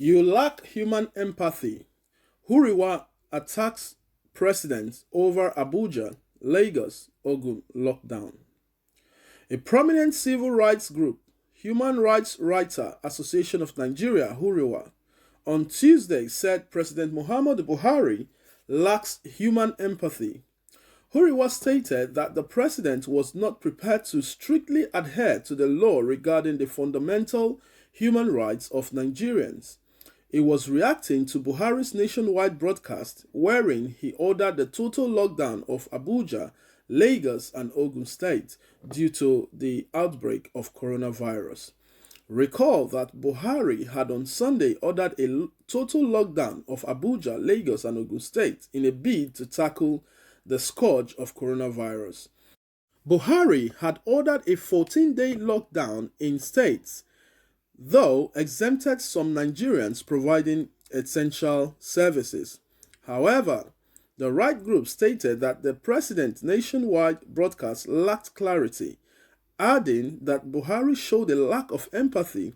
You lack human empathy. Huriwa attacks president over Abuja, Lagos, Ogun lockdown. A prominent civil rights group, Human Rights Writer Association of Nigeria, Huriwa, on Tuesday said President Muhammadu Buhari lacks human empathy. Huriwa stated that the president was not prepared to strictly adhere to the law regarding the fundamental human rights of Nigerians. He was reacting to Buhari's nationwide broadcast wherein he ordered the total lockdown of Abuja, Lagos, and Ogun State due to the outbreak of coronavirus. Recall that Buhari had on Sunday ordered a total lockdown of Abuja, Lagos, and Ogun State in a bid to tackle the scourge of coronavirus. Buhari had ordered a 14-day lockdown in states, though exempted some Nigerians providing essential services. However, the right group stated that the president's nationwide broadcast lacked clarity, adding that Buhari showed a lack of empathy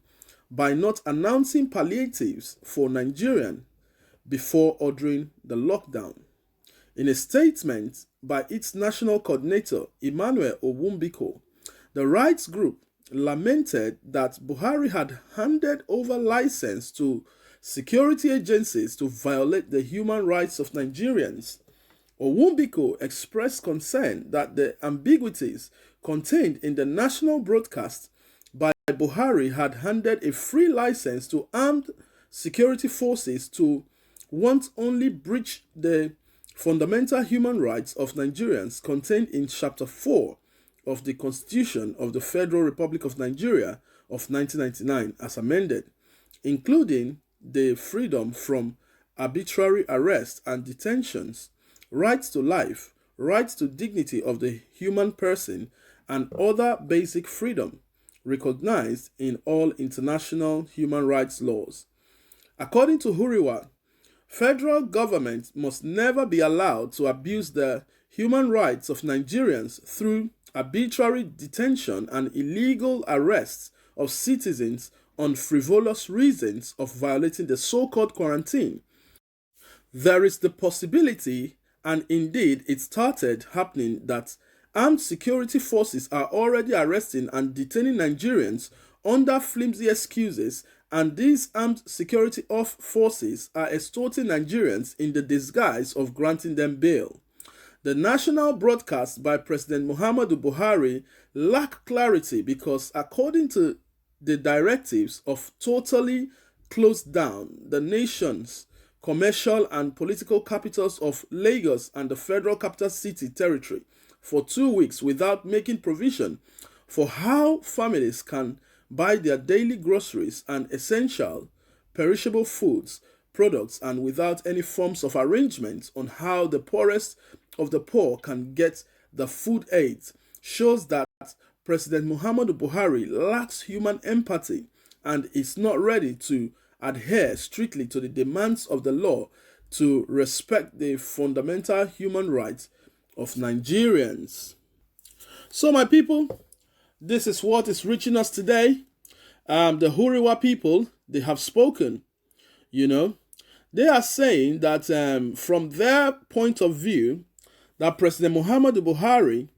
by not announcing palliatives for Nigerians before ordering the lockdown. In a statement by its national coordinator, Emmanuel Owumbiko, the rights group lamented that Buhari had handed over license to security agencies to violate the human rights of Nigerians. Owumbiko expressed concern that the ambiguities contained in the national broadcast by Buhari had handed a free license to armed security forces to once only breach the fundamental human rights of Nigerians contained in Chapter 4 of the Constitution of the Federal Republic of Nigeria of 1999 as amended, including the freedom from arbitrary arrest and detentions, rights to life, rights to dignity of the human person, and other basic freedom recognized in all international human rights laws. According to Huriwa, federal government must never be allowed to abuse the human rights of Nigerians through arbitrary detention and illegal arrests of citizens on frivolous reasons of violating the so-called quarantine. There is the possibility, and indeed it started happening, that armed security forces are already arresting and detaining Nigerians under flimsy excuses, and these armed security forces are extorting Nigerians in the disguise of granting them bail. The national broadcast by President Muhammadu Buhari lack clarity because, according to the directives of totally closed down the nation's commercial and political capitals of Lagos and the Federal Capital City Territory for 2 weeks without making provision for how families can buy their daily groceries and essential perishable foods, products, and without any forms of arrangement on how the poorest of the poor can get the food aid, shows that President Muhammadu Buhari lacks human empathy and is not ready to adhere strictly to the demands of the law to respect the fundamental human rights of Nigerians. So, my people, this is what is reaching us today. The Huriwa people, they have spoken. They are saying that from their point of view, that President Muhammadu Buhari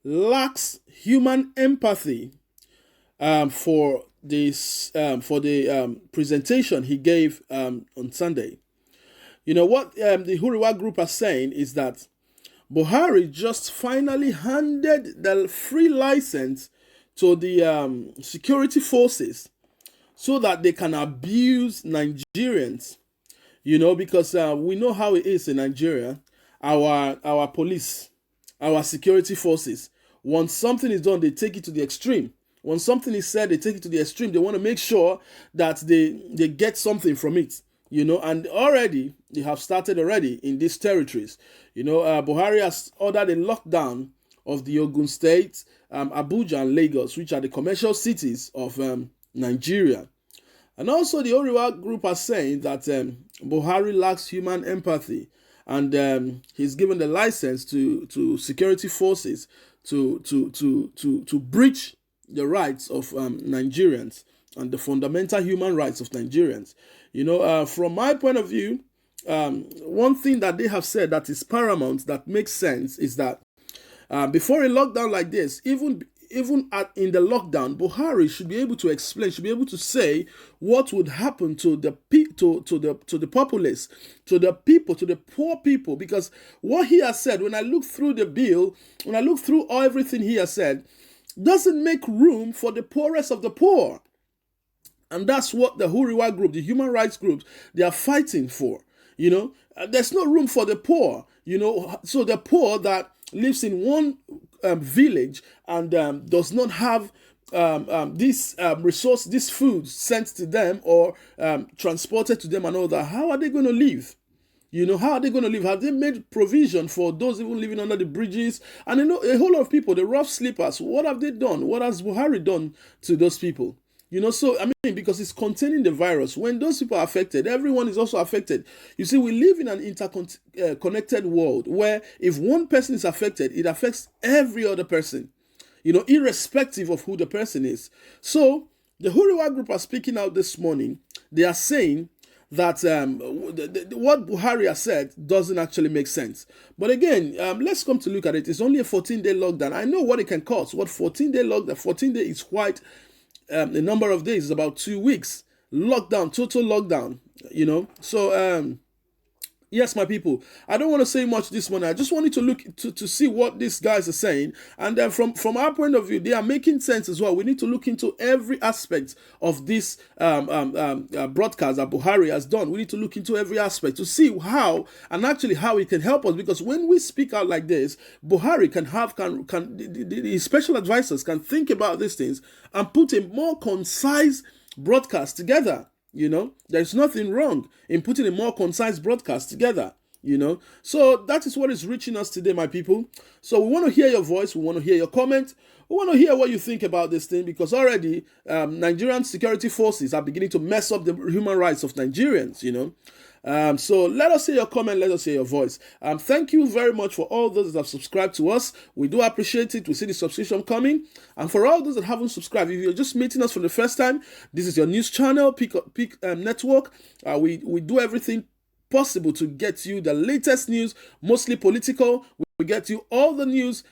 lacks human empathy for the presentation he gave on Sunday. What the Huriwa group are saying is that Buhari just finally handed the free license to the security forces so that they can abuse Nigerians, because we know how it is in Nigeria. Our police, our security forces, once something is done, they take it to the extreme. When something is said, they take it to the extreme. They want to make sure that they get something from it, and already, they have started already in these territories. Buhari has ordered a lockdown of the Ogun State, Abuja, and Lagos, which are the commercial cities of Nigeria. And also, the Huriwa group are saying that Buhari lacks human empathy, and he's given the license to security forces to breach the rights of Nigerians and the fundamental human rights of Nigerians. From my point of view, one thing that they have said that is paramount, that makes sense, is that before a lockdown like this, even in the lockdown, Buhari should be able to explain, should be able to say what would happen to the populace, to the people, to the poor people. Because what he has said, when I look through the bill, when I look through everything he has said, doesn't make room for the poorest of the poor. And that's what the Huriwa group, the human rights groups, they are fighting for. There's no room for the poor. So the poor that lives in one village and does not have this resource, this food sent to them or transported to them and all that, how are they going to live? How are they going to live? Have they made provision for those even living under the bridges? And a whole lot of people, the rough sleepers, what have they done? What has Buhari done to those people? So, because it's containing the virus. When those people are affected, everyone is also affected. You see, we live in an interconnected world where if one person is affected, it affects every other person, irrespective of who the person is. So, the Huriwa group are speaking out this morning. They are saying that what Buhari has said doesn't actually make sense. But again, let's come to look at it. It's only a 14-day lockdown. I know what it can cost. What 14-day lockdown? 14 days is quite the number of days is about 2 weeks. Lockdown, total lockdown, So, yes, my people, I don't want to say much this morning. I just wanted to look to see what these guys are saying. And then from our point of view, they are making sense as well. We need to look into every aspect of this broadcast that Buhari has done. We need to look into every aspect to see how it can help us. Because when we speak out like this, Buhari the special advisors can think about these things and put a more concise broadcast together. There's nothing wrong in putting a more concise broadcast together, So that is what is reaching us today, my people. So we want to hear your voice. We want to hear your comment. We want to hear what you think about this thing, because already Nigerian security forces are beginning to mess up the human rights of Nigerians, So let us hear your comment. Let us hear your voice. Thank you very much for all those that have subscribed to us. We do appreciate it. We see the subscription coming. And for all those that haven't subscribed, if you're just meeting us for the first time, this is your news channel, Peak Network. We do everything possible to get you the latest news, mostly political. We get you all the news,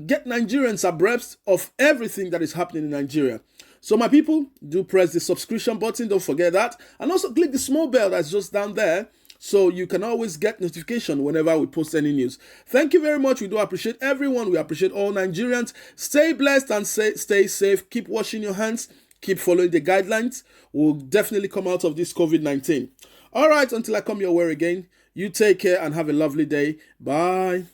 get Nigerians abreast of everything that is happening in Nigeria. So my people, do press the subscription button, don't forget that. And also click the small bell that's just down there so you can always get notification whenever we post any news. Thank you very much. We do appreciate everyone. We appreciate all Nigerians. Stay blessed and stay safe. Keep washing your hands. Keep following the guidelines. We'll definitely come out of this COVID-19. All right, until I come your way again, you take care and have a lovely day. Bye.